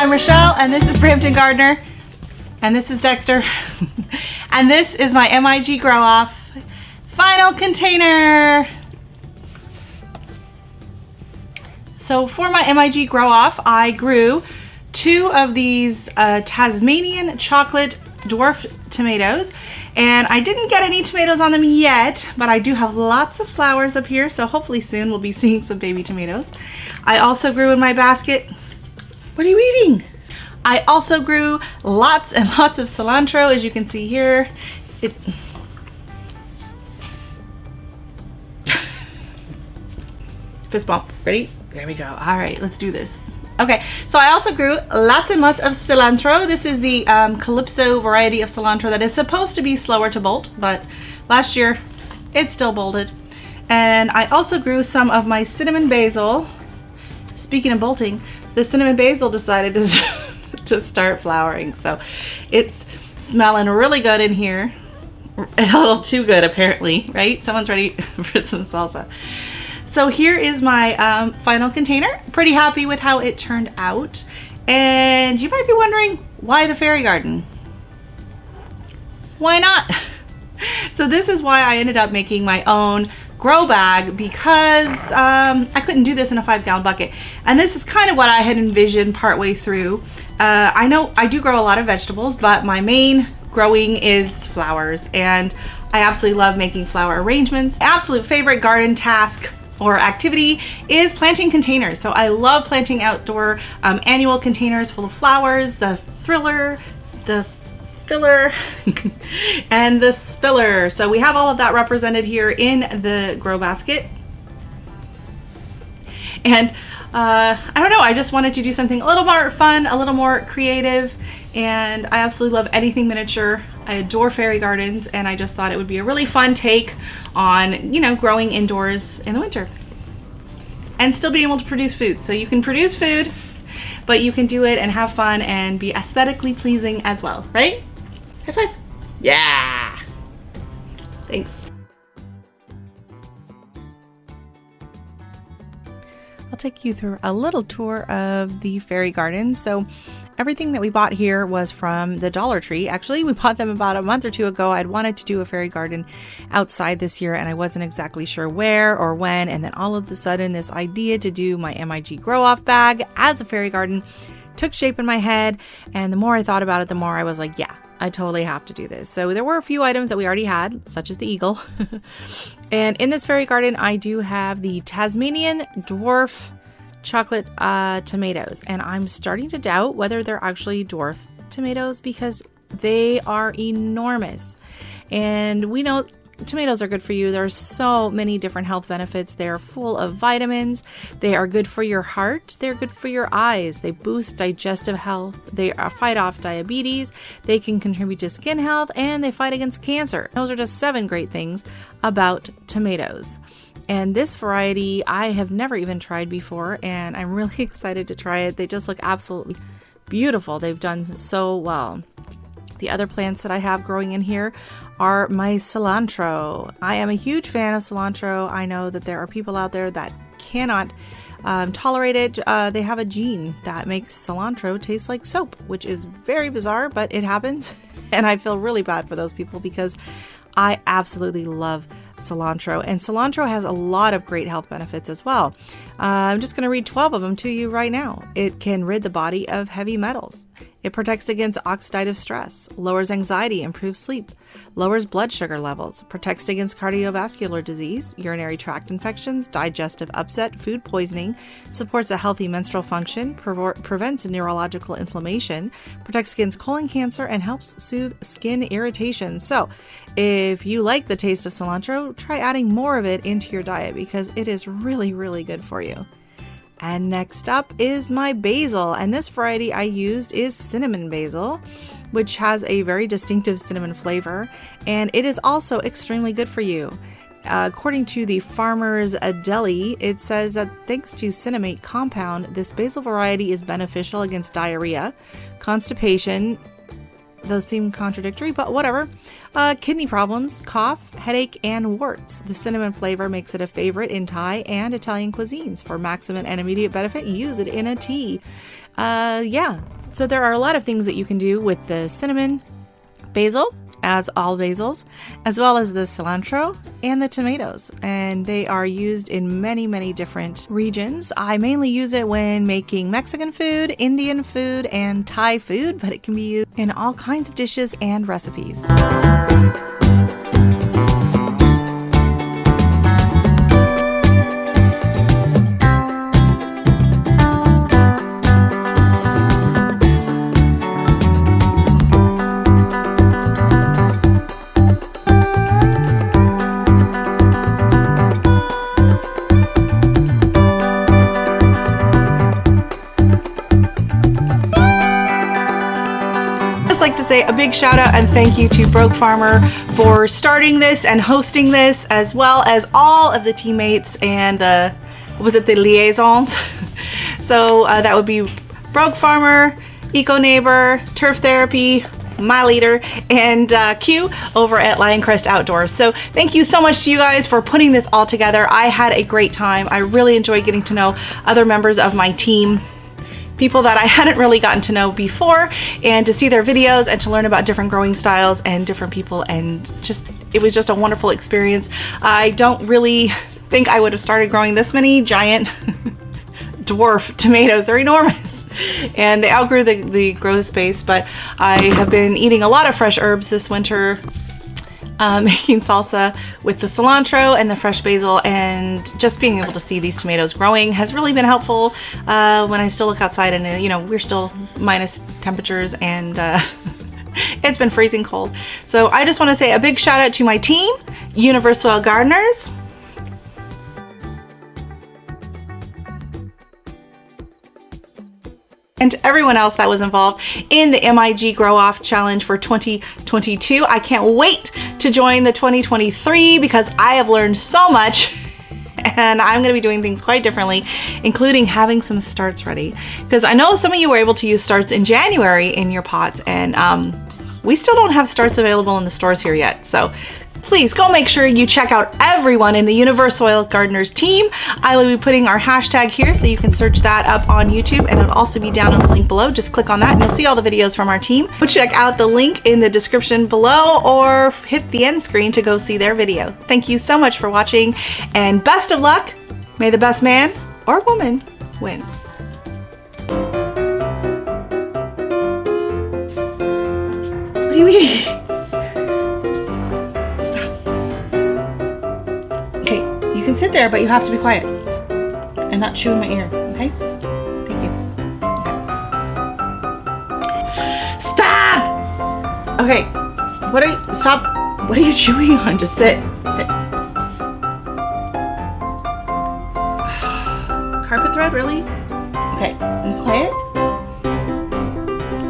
I'm Rochelle, and this is Brampton Gardener, and this is Dexter, and this is my MIG Grow Off final container. So for my MIG Grow Off, I grew 2 of these Tasmanian chocolate dwarf tomatoes, and I didn't get any tomatoes on them yet, but I do have lots of flowers up here, so hopefully soon we'll be seeing some baby tomatoes. I also grew in my basket. What are you eating? I also grew lots and lots of cilantro, as you can see here. Fist bump. Ready? There we go. All right, let's do this. Okay, so I also grew lots and lots of cilantro. This is the Calypso variety of cilantro that is supposed to be slower to bolt, but last year it still bolted. And I also grew some of my cinnamon basil. Speaking of bolting, the cinnamon basil decided to start flowering, so it's smelling really good in here. A little too good, apparently, right? Someone's ready for some salsa. So here is my final container. Pretty happy with how it turned out. And you might be wondering, why the fairy garden? Why not? So this is why I ended up making my own grow bag, because I couldn't do this in a 5-gallon bucket. And this is kind of what I had envisioned partway through. I know I do grow a lot of vegetables, but my main growing is flowers, and I absolutely love making flower arrangements. Absolute favorite garden task or activity is planting containers. So I love planting outdoor annual containers full of flowers, the filler, and the spiller. So we have all of that represented here in the grow basket. And I don't know, I just wanted to do something a little more fun, a little more creative, and I absolutely love anything miniature. I adore fairy gardens, and I just thought it would be a really fun take on, you know, growing indoors in the winter and still being able to produce food. So you can produce food, but you can do it and have fun and be aesthetically pleasing as well, right? High five. Yeah. Thanks. I'll take you through a little tour of the fairy garden. So everything that we bought here was from the Dollar Tree. Actually, we bought them about a month or 2 ago. I'd wanted to do a fairy garden outside this year, and I wasn't exactly sure where or when. And then all of a sudden, this idea to do my MIG Grow Off bag as a fairy garden took shape in my head. And the more I thought about it, the more I was like, yeah, I totally have to do this. So there were a few items that we already had, such as the eagle. And in this fairy garden, I do have the Tasmanian dwarf chocolate tomatoes. And I'm starting to doubt whether they're actually dwarf tomatoes, because they are enormous. And we know tomatoes are good for you. There are so many different health benefits. They're full of vitamins. They are good for your heart. They're good for your eyes. They boost digestive health. They fight off diabetes. They can contribute to skin health, and they fight against cancer. Those are just 7 great things about tomatoes. And this variety I have never even tried before, and I'm really excited to try it. They just look absolutely beautiful. They've done so well. The other plants that I have growing in here are my cilantro. I am a huge fan of cilantro. I know that there are people out there that cannot tolerate it. They have a gene that makes cilantro taste like soap, which is very bizarre, but it happens. And I feel really bad for those people, because I absolutely love cilantro, and cilantro has a lot of great health benefits as well. I'm just going to read 12 of them to you right now. It can rid the body of heavy metals. It protects against oxidative stress, lowers anxiety, improves sleep, lowers blood sugar levels, protects against cardiovascular disease, urinary tract infections, digestive upset, food poisoning, supports a healthy menstrual function, prevents neurological inflammation, protects against colon cancer, and helps soothe skin irritation. So if you like the taste of cilantro, try adding more of it into your diet, because it is really, really good for you. And next up is my basil, and this variety I used is cinnamon basil, which has a very distinctive cinnamon flavor, and it is also extremely good for you. According to the Farmer's Deli, it says that thanks to cinnamate compound, this basil variety is beneficial against diarrhea, constipation, those seem contradictory, but whatever. Kidney problems, cough, headache, and warts. The cinnamon flavor makes it a favorite in Thai and Italian cuisines. For maximum and immediate benefit, use it in a tea. Yeah, So there are a lot of things that you can do with the cinnamon, basil, as all basils, as well as the cilantro and the tomatoes. And they are used in many, many different regions. I mainly use it when making Mexican food, Indian food, and Thai food, but it can be used in all kinds of dishes and recipes. Like to say a big shout out and thank you to Broke Farmer for starting this and hosting this, as well as all of the teammates and the liaisons. So that would be Broke Farmer, Eco Neighbor, Turf Therapy, my leader, and Q over at Lioncrest Outdoors. So thank you so much to you guys for putting this all together. I had a great time. I really enjoyed getting to know other members of my team, people that I hadn't really gotten to know before, and to see their videos and to learn about different growing styles and different people, and it was just a wonderful experience. I don't really think I would have started growing this many giant dwarf tomatoes. They're enormous and they outgrew the grow space, but I have been eating a lot of fresh herbs this winter, making salsa with the cilantro and the fresh basil, and just being able to see these tomatoes growing has really been helpful when I still look outside and you know, we're still minus temperatures and it's been freezing cold. So I just want to say a big shout out to my team, Universoil Gardeners. And to everyone else that was involved in the MIG Grow Off Challenge for 2022. I can't wait to join the 2023 because I have learned so much and I'm going to be doing things quite differently, including having some starts ready. Because I know some of you were able to use starts in January in your pots, and we still don't have starts available in the stores here yet. So please go make sure you check out everyone in the Universoil Gardeners team. I will be putting our hashtag here so you can search that up on YouTube, and it'll also be down in the link below. Just click on that and you'll see all the videos from our team. Go check out the link in the description below or hit the end screen to go see their video. Thank you so much for watching and best of luck. May the best man or woman win. What do you mean? You can sit there, but you have to be quiet and not chew in my ear, okay? Thank you. Okay. Stop! Okay, stop. What are you chewing on? Just sit. Carpet thread, really? Okay, you quiet?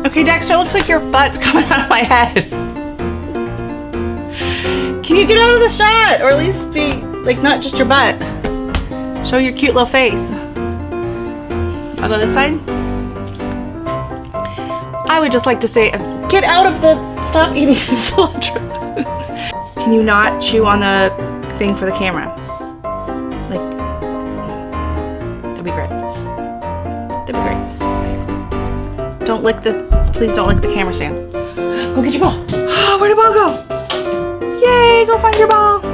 Okay, Dexter, looks like your butt's coming out of my head. Can you get out of the shot? Or at least be, like, not just your butt. Show your cute little face. I'll go this side. I would just like to say, get out of stop eating the cilantro. Can you not chew on the thing for the camera? Like, that'd be great. That'd be great. Thanks. Please don't lick the camera stand. Go get your ball. Where'd the ball go? Yay, go find your ball.